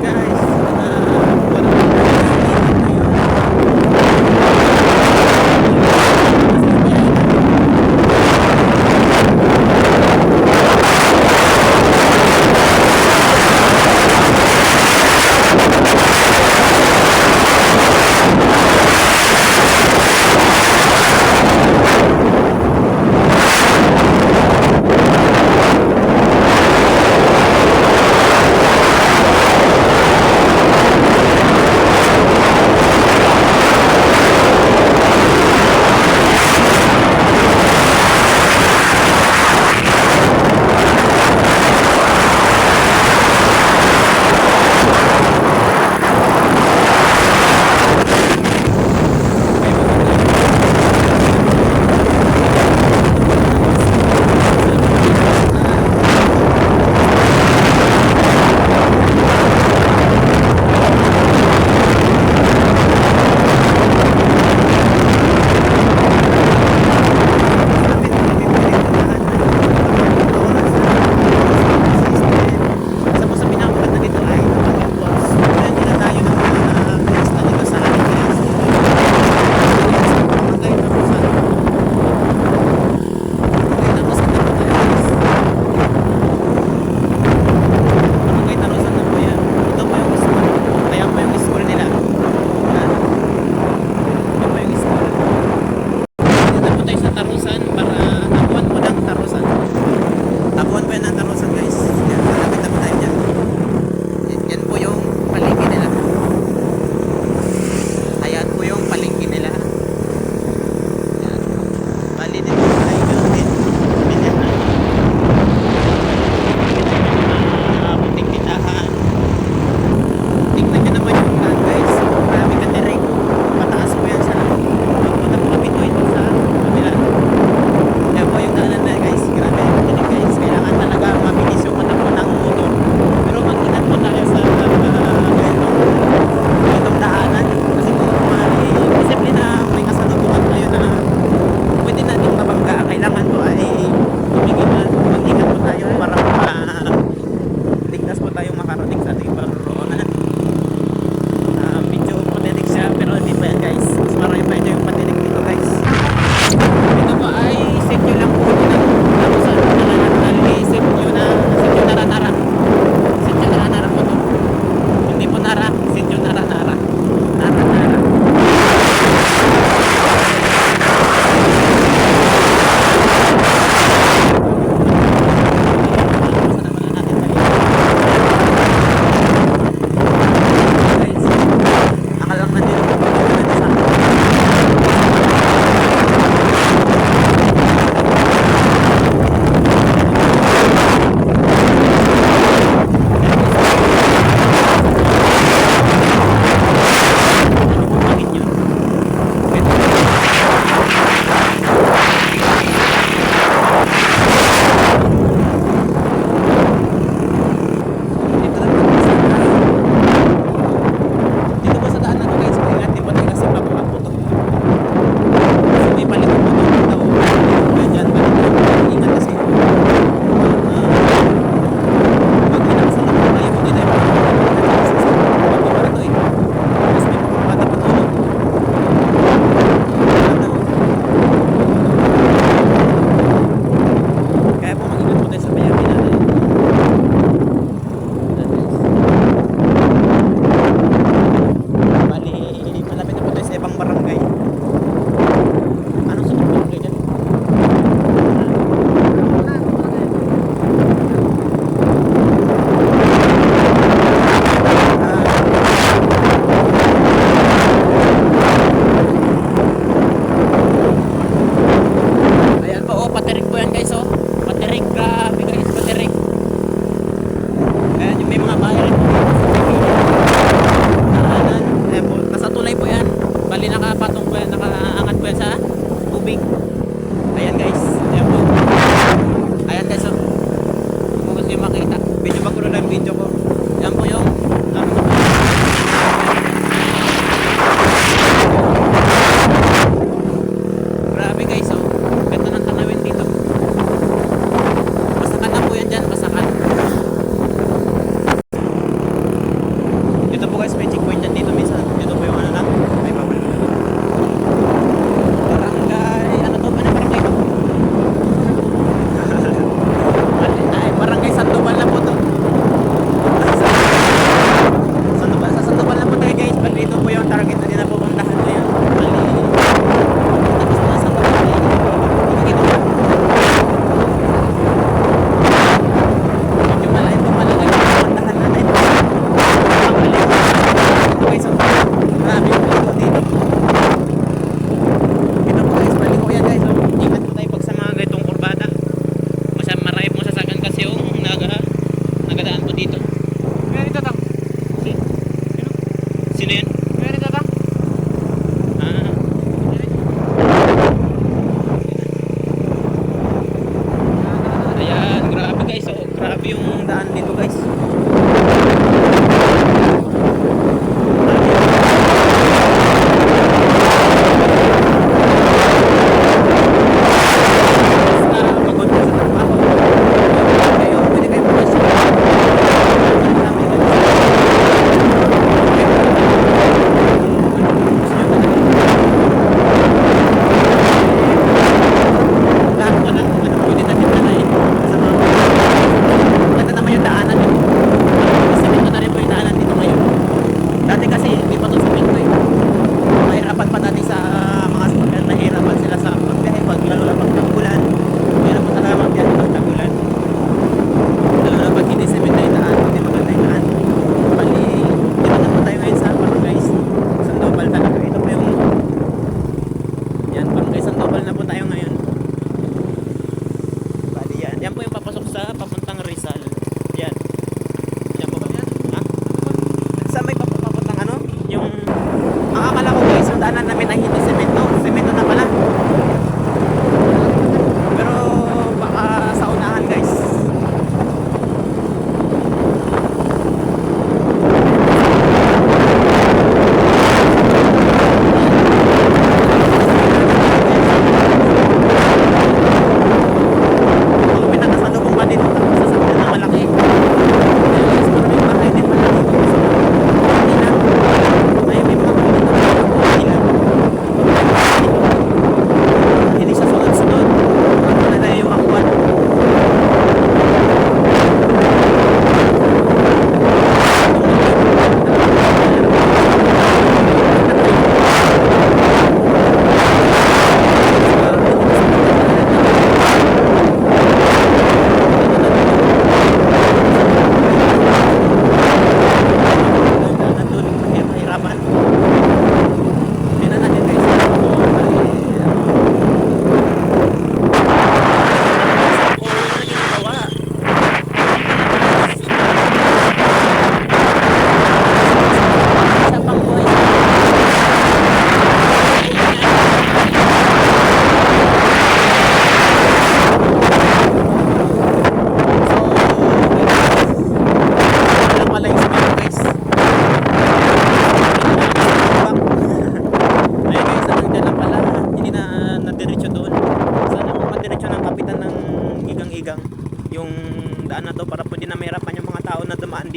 guys. Walang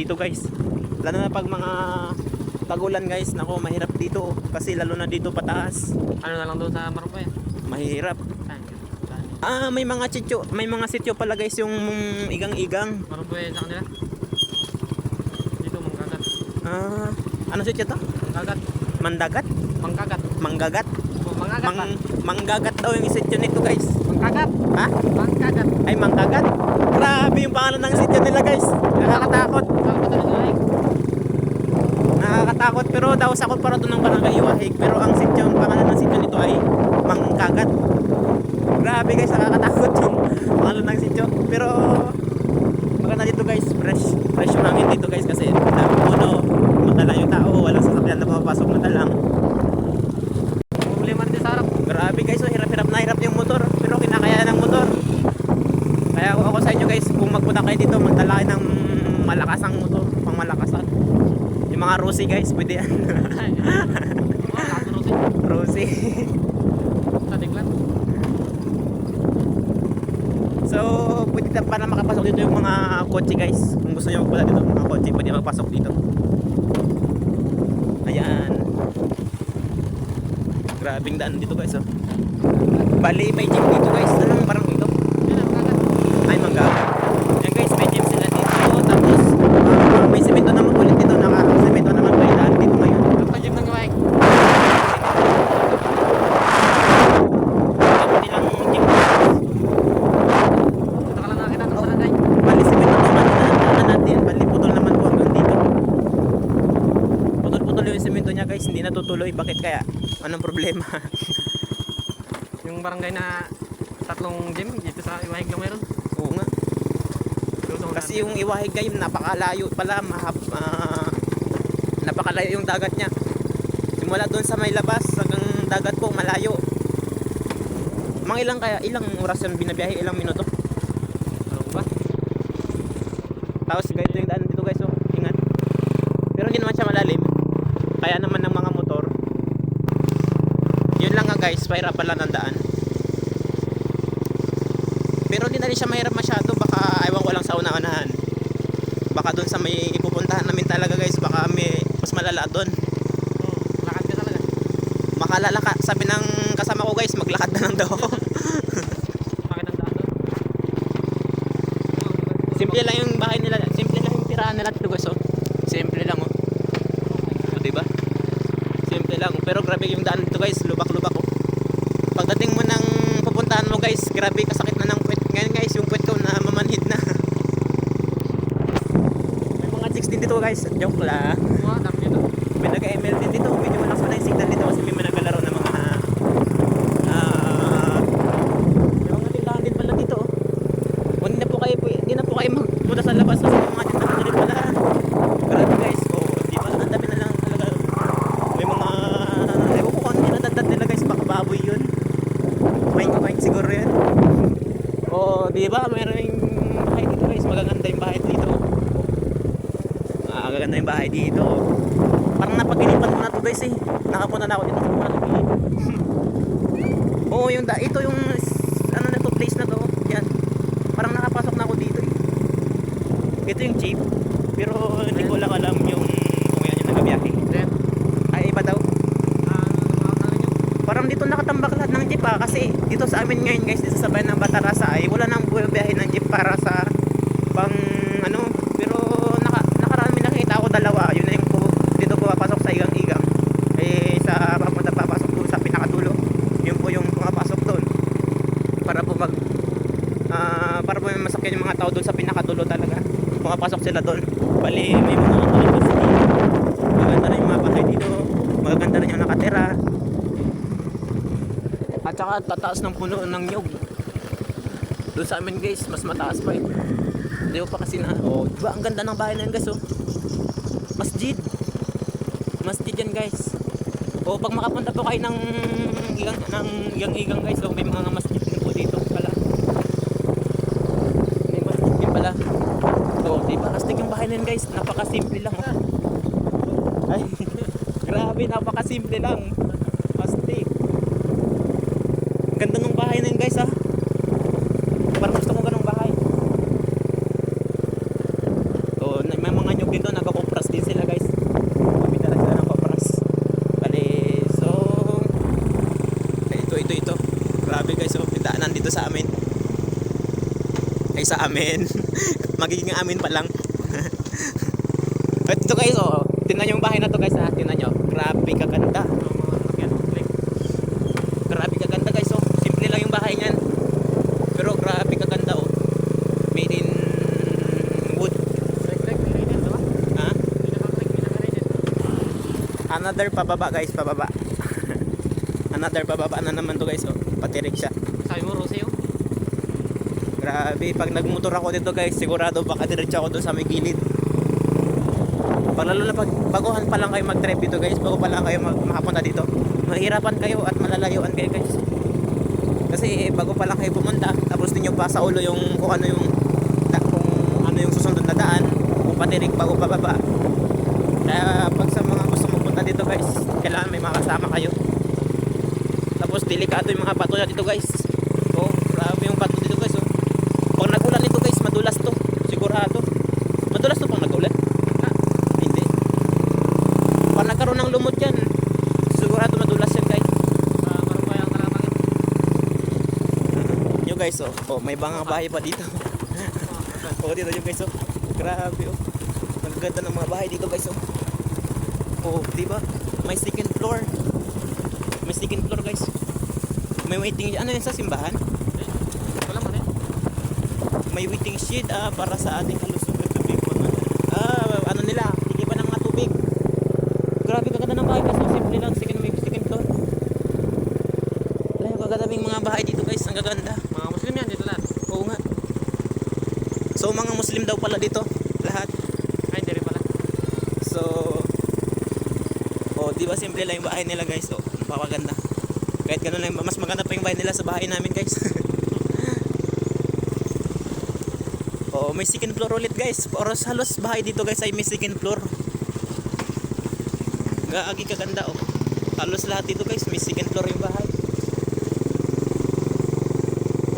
dito guys. Lalo na pag mga tagulan guys, nako mahirap dito kasi lalo na dito pataas. Ano na lang doon sa Marumboy? Mahirap. Saan? May mga sityo pala guys yung igang-igang. Marumboy sa kanila? Dito, Mangkagat. Ano sityo to? Mangkagat. Mandagat? Mangkagat. Manggagat? O, Mangkagat ba? Manggagat daw yung sityo nito guys. Mangkagat. Ha? Mangkagat. Ay, Manggagat? Grabe yung pangalan ng sityo nila guys. Nakakatakot. Saan ka talaga ay? Nakakatakot pero daw sakop para doon ng barangay Iwahig. Pero ang pangalan ng sityo nito ay Mangkagat. Grabe guys, nakakatakot yung pangalan ng sityo. Pero maganda dito guys, fresh yung hangin dito guys kasi dami puno, madala yung tao, walang sasakyan na papasok na talang. Problema rin sa harap. Grabe guys, hirap yung motor pero kinakaya ng motor. Kaya ako sa inyo guys, kung magpunta kayo dito, magdala kayo ng malakasang motor, pang malakasan. Yung mga Rosy guys, pwede yan. Rosy. Tatiklan. So, pwede para makapasok dito yung mga kotse guys. Kung gusto nyo magpunta dito, mga kotse, pwede magpasok dito. Ayan. Grabing daan dito guys, oh. Bali, may gym dito guys. Anong parang ito? Yan ang Mangkagat. Ay, Manggagat. Ayan guys, may gym sila dito. Tapos, may semento naman ulit dito. Naka-semento naman pa yung daan dito ngayon. Ang pag-gym ng gawain. Kaputi lang yung gym. Ito ka lang nakakita ng barangay. Bali, semento naman na natin. Bali, putol naman po hanggang dito. Putol-putol yung semento niya guys. Hindi natutuloy. Bakit kaya? Anong problema? Yung barangay na tatlong gym dito sa Iwahig lang meron. Oo nga. Kasi yung Iwahig ngayon napakalayo pala, napakalayo yung dagat niya. Simula doon sa may labas hanggang dagat po malayo. Ilang oras yung binabiyahe, ilang minuto. Ano ba? Tapos ganito yung daan dito guys, oh. Ingat. Pero hindi naman siya malalim. Kaya naman ng mga motor. Yun lang nga guys, pahirap pala ng daan. Pero hindi na rin siya mahirap masyado. Baka ewan ko lang sa una-unahan. Baka doon sa may ipupuntahan namin talaga guys, baka may mas malala doon. Lakad ka talaga. Makalalaka. Sabi ng kasama ko guys, maglakad na lang daw ako. Bakit ang daan doon? Simple lang yung bahay nila. Simple lang yung tirahan nila dito guys, oh. Simple lang, oh. O, diba? Simple lang. Pero grabe yung daan dito guys, lubak-lubak, oh. Pagdating mo ng pupuntahan mo guys, grabe kasakit na ng puwet. Ngayon guys, yung puwet ko na mamanhid na. May mga chicks din dito guys. Joke lang. Mga dami dito. May nag-ML din dito. Medyo malakas pa na yung signal dito kasi may naglalaro ng mga may mga tindahan din pala dito, oh. Hindi na po kayo magpunta sa labas kasi may mga tindahan na rin pala. Grabe guys. Oh, di ba? Ang dami na lang talaga. May mga ewan ko kung ano dinadagdag nila guys. Baka baboy yun. Wine siguro yun. Oh, di ba? Mayroon yung bahay dito guys. Magaganda yung bahay dito. Magaganda yung bahay dito. Parang napaginipan ko na to guys, eh. Nakapunta na ako dito sa mga nagpili. Oo, ito yung ano na to, place na to. Yan. Parang nakapasok na ako dito, eh. Ito yung jeep. Pero hindi ko lang alam yung kung yan yung nagabiyahe. Then, Ay, iba daw. ano nyo? Parang dito nakatambak lahat ng jeep, kasi dito sa amin ngayon guys, dito sa bayan ng Batarasa ay wala nang bumibiyahe ng jeep para sa pang ano. Pero nakarami nakita ako dalawa. Yun na yung dito pumapasok sa igang-igang. Sa papasok po sa pinakadulo. Yun po yung pumapasok doon. Para po para po may masakyan yung mga tao doon sa pinakadulo talaga. Pumapasok sila doon. Bali may mga tulog dito. Maganda rin yung mga bahay dito. Maganda rin yung nakatira. At saka tataas ng puno ng nyog. Doon sa amin guys, mas mataas pa, eh. Hindi ko pa kasi na, oh, diba ang ganda ng bahay na yun guys, oh. Masjid yan guys. O pag makapunta po kayo ng igang guys, so may mga masjid din po dito pala. May masjid din pala. So diba, astig yung bahay na yun guys. Napakasimple lang, oh. Ay, grabe, napakasimple lang. Astig. Ganda ng bahay na yun guys, ah. Parang gusto ko ganong bahay. So may mga nyug dito sa amin. Magiging amin pa lang. At ito guys, oh. Tingnan yung bahay na to guys ha. Tingnan nyo. Grabe kaganda. Ang mga sasakyan, click. Grabe kaganda guys, oh. Simple lang yung bahay niyan. Pero grabe kaganda, oh. Made in wood. Click, may rated, diba? Ha? Pinaka-click, pinaka-rated. Another pababa guys, pababa. Another pababa na naman to guys, oh. Patirik siya. Sabi mo, Rosy, oh. Grabe, pag nagmotor ako dito guys, sigurado baka diretso ako doon sa may gilid. Pag lalo na pag baguhan pa lang kayo mag-trip dito guys, bago pa lang kayo makapunta dito, mahirapan kayo at malalayuan kayo guys. Kasi bago pa lang kayo pumunta, tapos ninyo pa sa ulo yung kung ano yung susunod na daan, kung patirik bago pababa. Kaya pag sa mga gusto magpunta dito guys, kailangan may makasama kayo. Tapos delikado yung mga bato na dito guys. Oh, grabe yung bato dito guys, oh. Pag nagulan nito guys, madulas to. Sigurado. Madulas to pang nagulan. Ha? Hindi. Pag nagkaroon ng lumot yan, sigurado madulas yan guys. Parang kaya ang kalapangin. Nyo guys, oh. Oh, may banga bahay pa dito. Oh, dito nyo guys, oh. Grabe, oh. Ang ganda ng mga bahay dito guys, oh. Oh, diba? May second floor. May second floor guys. May waiting, ano yan sa simbahan? Wala man, eh. May waiting shed para sa ating kalusugan tubig. Ano nila, tigiban ng mga tubig. Grabe kaganda ng bahay guys, oh. Simple lang, may second floor. Wala yung kagandang mga bahay dito guys, ang gaganda. Mga Muslim yan, dito lahat. Oo nga. So mga Muslim daw pala dito, lahat. Ay, hindi rin pala. So, oh, di ba simple lang yung bahay nila guys, oh. Napakaganda. Kahit ganun lang, mas maganda pa yung bahay nila sa bahay namin guys. Oh, may second floor ulit guys. Oras halos bahay dito guys ay may second floor. Gaagi kaganda, oh. Halos lahat dito guys may second floor yung bahay.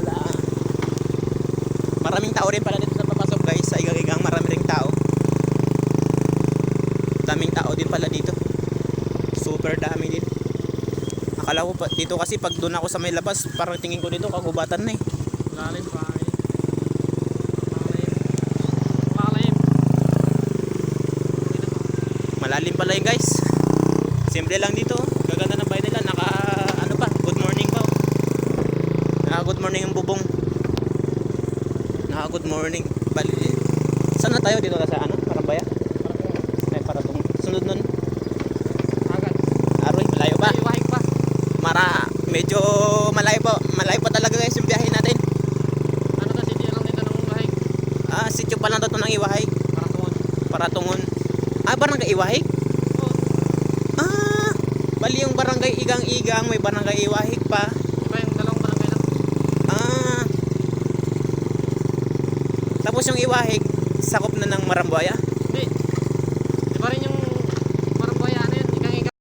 Wala. Maraming tao rin pala dito sa papasok guys. Sa igagigang marami ring tao. Daming tao din pala dito. Super dami din. Akala ko pa dito kasi pag doon ako sa may labas, parang tingin ko dito kagubatan na eh. Lalim pa, eh. Malalim. Dito pa. Malalim pala yun guys. Simple lang dito. Gaganda ng bahay nila. Naka ano pa, good morning pa, oh. Naka good morning yung bubong. Naka good morning. Bali. Saan na tayo dito na sa ano? Parambaya? Ay, Paratong. Sunod nun. Agad. Aroy, malayo pa. Ay, wahig pa. Medyo malayo pa talaga guys yung biyahe natin. Ano ta, city lang dito ng wahig? Sityo pa lang to ng Iwahig. Paratungon. Barangay Iwahig? Oo. Bali yung barangay Igang-Igang, may barangay Iwahig pa. Diba yung dalawang barangay lang? Tapos yung Iwahig, sakop na ng Marambuaya.